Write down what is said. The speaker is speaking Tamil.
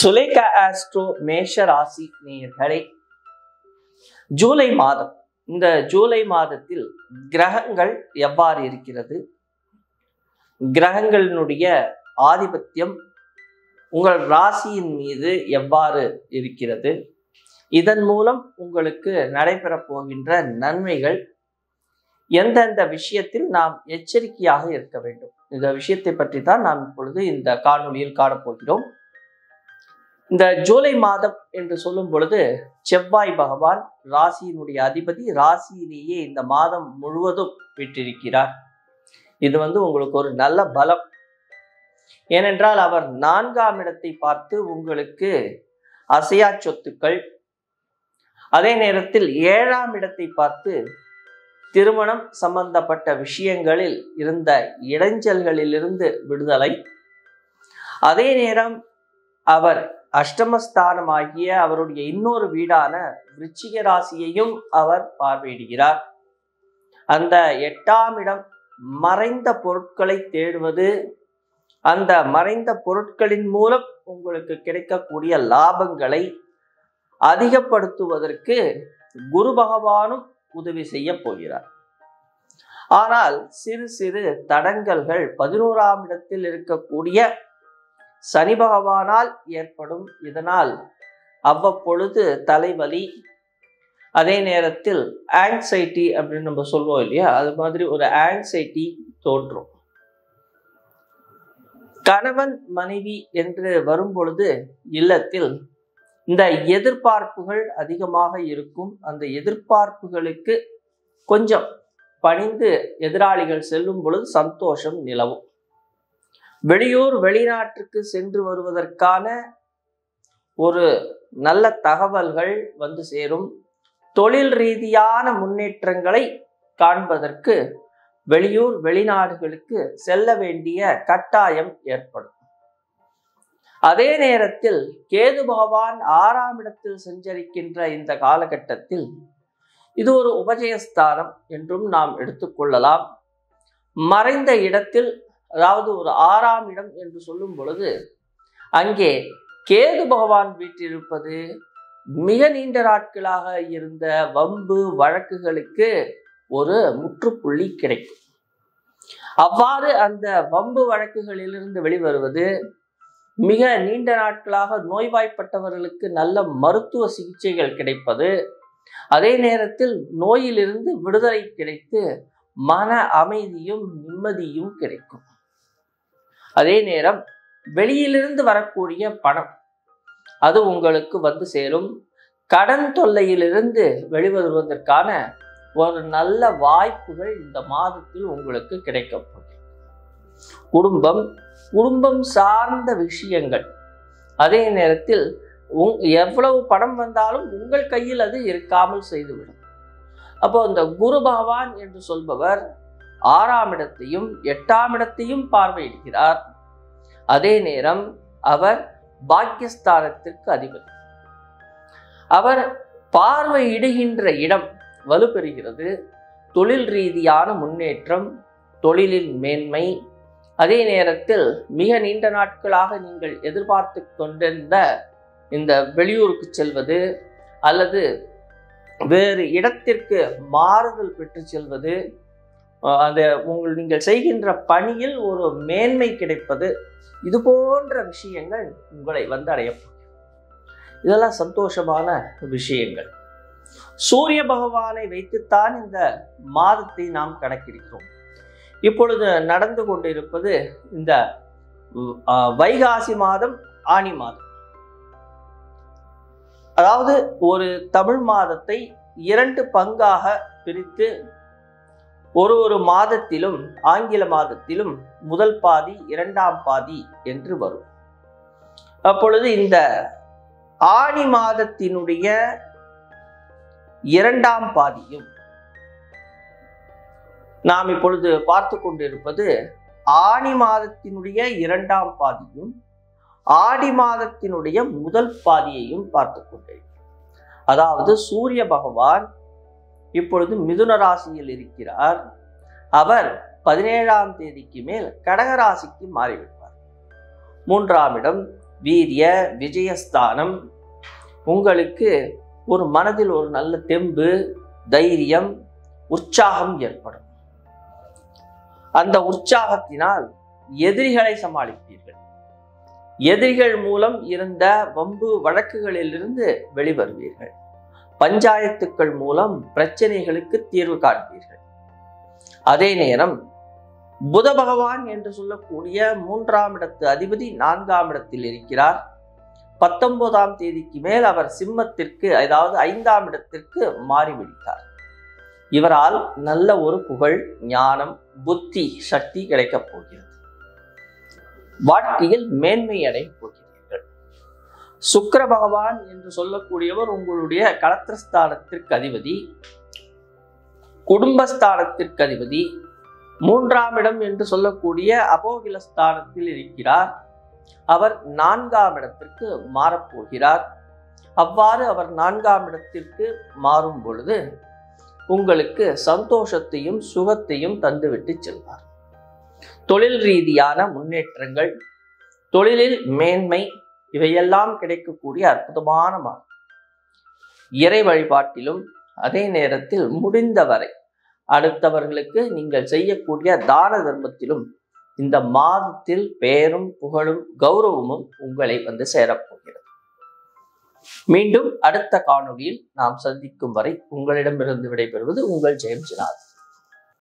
சுலேகா ஆஸ்ட்ரோ மேஷ ராசி நேயர்களே, ஜூலை மாதம், இந்த ஜூலை மாதத்தில் கிரகங்கள் எவ்வாறு இருக்கிறது, கிரகங்களினுடைய ஆதிபத்தியம் உங்கள் ராசியின் மீது எவ்வாறு இருக்கிறது, இதன் மூலம் உங்களுக்கு நடைபெறப் போகின்ற நன்மைகள், எந்தெந்த விஷயத்தில் நாம் எச்சரிக்கையாக இருக்க வேண்டும், இந்த விஷயத்தை பற்றி தான் நாம் இப்பொழுது இந்த காணொலியில் காணப்போகிறோம். இந்த ஜூலை மாதம் என்று சொல்லும் பொழுது செவ்வாய் பகவான் ராசியினுடைய அதிபதி ராசியிலேயே இந்த மாதம் முழுவதும் விட்டிருக்கிறார். இது உங்களுக்கு ஒரு நல்ல பலம். ஏனென்றால் அவர் 4ஆம் இடத்தை பார்த்து உங்களுக்கு அசையா சொத்துக்கள், அதே நேரத்தில் 7ஆம் இடத்தை பார்த்து திருமணம் சம்பந்தப்பட்ட விஷயங்களில் இருந்த இடைஞ்சல்களிலிருந்து விடுதலை, அதே நேரம் அவர் அஷ்டமஸ்தானமாகிய அவருடைய இன்னொரு வீடான விருச்சிக ராசியையும் அவர் பார்வையிடுகிறார். அந்த 8ஆம் இடம் மறைந்த பொருட்களை தேடுவது, அந்த மறைந்த பொருட்களின் மூலம் உங்களுக்கு கிடைக்கக்கூடிய லாபங்களை அதிகப்படுத்துவதற்கு குரு பகவானும் உதவி செய்ய போகிறார். ஆனால் சிறு சிறு தடங்கல்கள் 11ஆம் இடத்தில் இருக்கக்கூடிய சனி பகவானால் ஏற்படும். இதனால் அவ்வப்பொழுது தலைவலி, அதே நேரத்தில் ஆங்ஸைட்டி அப்படின்னு நம்ம சொல்லுவோம் இல்லையா, அது மாதிரி ஒரு ஆங்ஸைட்டி தோன்றும். கணவன் மனைவி என்று வரும் பொழுது இல்லத்தில் இந்த எதிர்பார்ப்புகள் அதிகமாக இருக்கும். அந்த எதிர்பார்ப்புகளுக்கு கொஞ்சம் பணிந்து எதிராளிகள் செல்லும் பொழுது சந்தோஷம் நிலவும். வெளியூர் வெளிநாட்டுக்கு சென்று வருவதற்கான ஒரு நல்ல தகவல்கள் வந்து சேரும். தொழில் ரீதியான முன்னேற்றங்களை காண்பதற்கு வெளியூர் வெளிநாடுகளுக்கு செல்ல வேண்டிய கட்டாயம் ஏற்படும். அதே நேரத்தில் கேது பகவான் 6ஆம் இடத்தில் சஞ்சரிக்கின்ற இந்த காலகட்டத்தில் இது ஒரு உபஜயஸ்தானம் என்றும் நாம் எடுத்துக்கொள்ளலாம். மறைந்த இடத்தில், அதாவது ஒரு 6ஆம் இடம் என்று சொல்லும் பொழுது அங்கே கேது பகவான் வீற்றிருப்பது மிக நீண்ட நாட்களாக இருந்த வம்பு வழக்குகளுக்கு ஒரு முற்றுப்புள்ளி கிடைக்கும். அவ்வாறு அந்த வம்பு வழக்குகளிலிருந்து வெளிவருவது, மிக நீண்ட நாட்களாக நோய்வாய்ப்பட்டவர்களுக்கு நல்ல மருத்துவ சிகிச்சைகள் கிடைப்பது, அதே நேரத்தில் நோயிலிருந்து விடுதலை கிடைத்து மன அமைதியும் நிம்மதியும் கிடைக்கும். அதே நேரம் வெளியிலிருந்து வரக்கூடிய பணம் அது உங்களுக்கு வந்து சேரும். கடன் தொல்லையிலிருந்து வெளிவருவதற்கான ஒரு நல்ல வாய்ப்புகள் இந்த மாதத்தில் உங்களுக்கு கிடைக்கும். குடும்பம் சார்ந்த விஷயங்கள், அதே நேரத்தில் எவ்வளவு பணம் வந்தாலும் உங்கள் கையில் அது இருக்காமல் செய்துவிடும். அப்போ இந்த குரு பகவான் என்று சொல்பவர் 6ஆம் இடத்தையும் 8ஆம் இடத்தையும் பார்வையிடுகிறார். அதே நேரம் அவர் பாக்கியஸ்தானத்திற்கு அதிபதி. அவர் பார்வையிடுகின்ற இடம் வலுப்பெறுகிறது. தொழில் ரீதியான முன்னேற்றம், தொழிலில் மேன்மை, அதே நேரத்தில் மிக நீண்ட நாட்களாக நீங்கள் எதிர்பார்த்து கொண்டிருந்த இந்த வெளியூருக்கு செல்வது அல்லது வேறு இடத்திற்கு மாறுதல் பெற்று செல்வது, நீங்கள் செய்கின்ற பணியில் ஒரு மேன்மை கிடைப்பது, இது போன்ற விஷயங்கள் உங்களை வந்து அடையும். இதெல்லாம் சந்தோஷமான விஷயங்கள். சூரிய பகவானை வைத்துத்தான் இந்த மாதத்தை நாம் கணக்கிடுகிறோம். இப்பொழுது நடந்து கொண்டிருப்பது இந்த வைகாசி மாதம், ஆனி மாதம். அதாவது ஒரு தமிழ் மாதத்தை 2 பங்காக பிரித்து ஒரு மாதத்திலும் ஆங்கில மாதத்திலும் முதல் பாதி 2ஆம் பாதி என்று வரும். அப்பொழுது இந்த ஆனி மாதத்தினுடைய 2ஆம் பாதியும் நாம் இப்பொழுது பார்த்து கொண்டிருப்பது ஆனி மாதத்தினுடைய 2ஆம் பாதியும் ஆடி மாதத்தினுடைய முதல் பாதியையும் பார்த்து கொண்டிருக்கிறோம். அதாவது சூரிய பகவான் இப்பொழுது மிதுன ராசியில் இருக்கிறார். அவர் 17ஆம் தேதிக்கு மேல் கடக ராசிக்கு மாறிவிடுவார். 3ஆம் இடம் வீரிய, விஜயஸ்தானம். உங்களுக்கு ஒரு மனதில் ஒரு நல்ல தெம்பு, தைரியம், உற்சாகம் ஏற்படும். அந்த உற்சாகத்தினால் எதிரிகளை சமாளிப்பீர்கள். எதிரிகள் மூலம் இருந்த வம்பு வழக்குகளிலிருந்து வெளிவருவீர்கள். பஞ்சாயத்துக்கள் மூலம் பிரச்சனைகளுக்கு தீர்வு காண்பீர்கள். அதே நேரம் புத பகவான் என்று சொல்லக்கூடிய 3ஆம் இடத்து அதிபதி 4ஆம் இடத்தில் இருக்கிறார். 19ஆம் தேதிக்கு மேல் அவர் சிம்மத்திற்கு, அதாவது 5ஆம் இடத்திற்கு மாறிவிட்டார். இவரால் நல்ல ஒரு புகழ், ஞானம், புத்தி, சக்தி கிடைக்கப் போகிறது. வாழ்க்கையில் மேன்மை அடைய போகிறீர்கள். சுக்கிர பகவான் என்று சொல்லக்கூடியவர் உங்களுடைய களத்திரஸ்தானத்திற்கு அதிபதி, குடும்பஸ்தானத்திற்கு அதிபதி. 3ஆம் இடம் என்று சொல்லக்கூடிய அபோகிலஸ்தானத்தில் இருக்கிறார். அவர் 4ஆம் இடத்திற்கு மாறப்போகிறார். அவ்வாறு அவர் 4ஆம் இடத்திற்கு மாறும் பொழுது உங்களுக்கு சந்தோஷத்தையும் சுகத்தையும் தந்துவிட்டு செல்வார். தொழில் ரீதியான முன்னேற்றங்கள், தொழிலில் மேன்மை, இவையெல்லாம் கிடைக்கக்கூடிய அற்புதமான மாதம். இறை வழிபாட்டிலும் அதே நேரத்தில் முடிந்தவரை அடுத்தவர்களுக்கு நீங்கள் செய்யக்கூடிய தான தர்மத்திலும் இந்த மாதத்தில் பேரும் புகழும் கௌரவமும் உங்களை வந்து சேரப்போகிறது. மீண்டும் அடுத்த காணொளியில் நாம் சந்திக்கும் வரை உங்களிடமிருந்து விடைபெறுவது உங்கள் ஜெயம் ஜிநாத்.